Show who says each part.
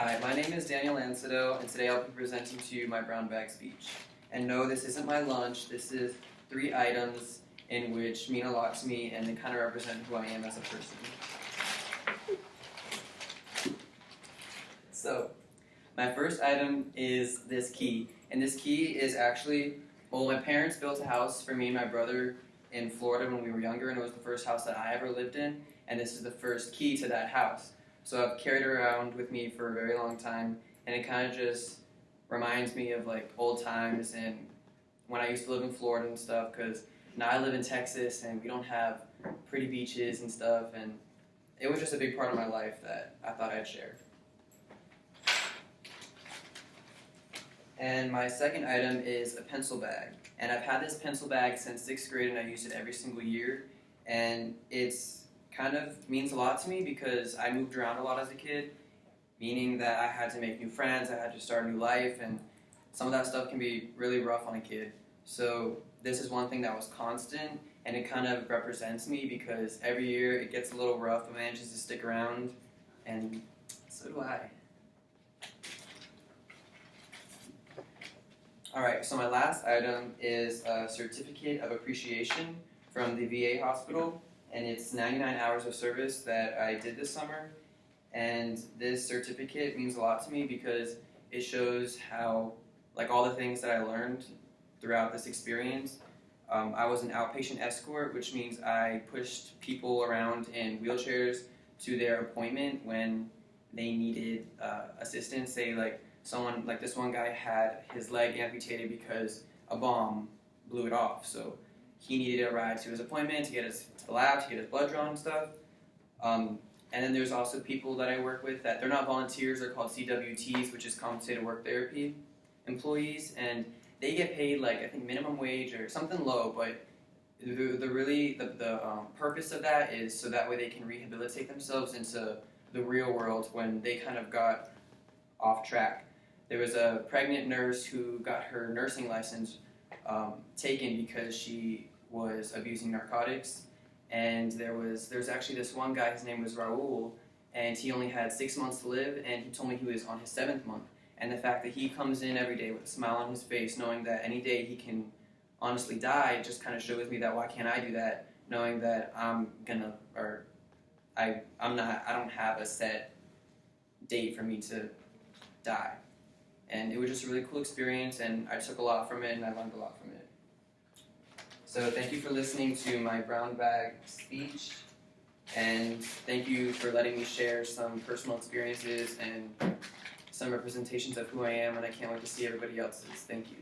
Speaker 1: Hi, my name is Daniel Lancido, and today I'll be presenting to you my brown bag speech. And no, this isn't my lunch. This is 3 items in which mean a lot to me, and they kind of represent who I am as a person. So, my first item is this key. And this key is actually, well, my parents built a house for me and my brother in Florida when we were younger, and it was the first house that I ever lived in, and this is the first key to that house. So I've carried it around with me for a very long time, and it kind of just reminds me of like old times and when I used to live in Florida and stuff, because now I live in Texas and we don't have pretty beaches and stuff, and it was just a big part of my life that I thought I'd share. And my second item is a pencil bag. And I've had this pencil bag since 6th grade, and I use it every single year. And it's kind of means a lot to me because I moved around a lot as a kid, meaning that I had to make new friends, I had to start a new life, and some of that stuff can be really rough on a kid. So this is one thing that was constant, and it kind of represents me because every year it gets a little rough, but manages to stick around, and so do I. Alright, so my last item is a certificate of appreciation from the VA hospital, and it's 99 hours of service that I did this summer. And this certificate means a lot to me because it shows how, like all the things that I learned throughout this experience. I was an outpatient escort, which means I pushed people around in wheelchairs to their appointment when they needed assistance. Say like someone, like this one guy had his leg amputated because a bomb blew it off. So he needed a ride to his appointment to get us to the lab, to get his blood drawn and stuff. And then there's also people that I work with that they're not volunteers, they're called CWTs, which is compensated work therapy employees, and they get paid like I think minimum wage or something low, but the purpose of that is so that way they can rehabilitate themselves into the real world when they kind of got off track. There was a pregnant nurse who got her nursing license taken because she was abusing narcotics, and there's actually this one guy, his name was Raul, and he only had 6 months to live, and he told me he was on his 7th month. And the fact that he comes in every day with a smile on his face, knowing that any day he can honestly die, just kind of shows me that why can't I do that, knowing that I don't have a set date for me to die. And it was just a really cool experience, and I took a lot from it, and I learned a lot from it. So thank you for listening to my brown bag speech, and thank you for letting me share some personal experiences and some representations of who I am, and I can't wait to see everybody else's. Thank you.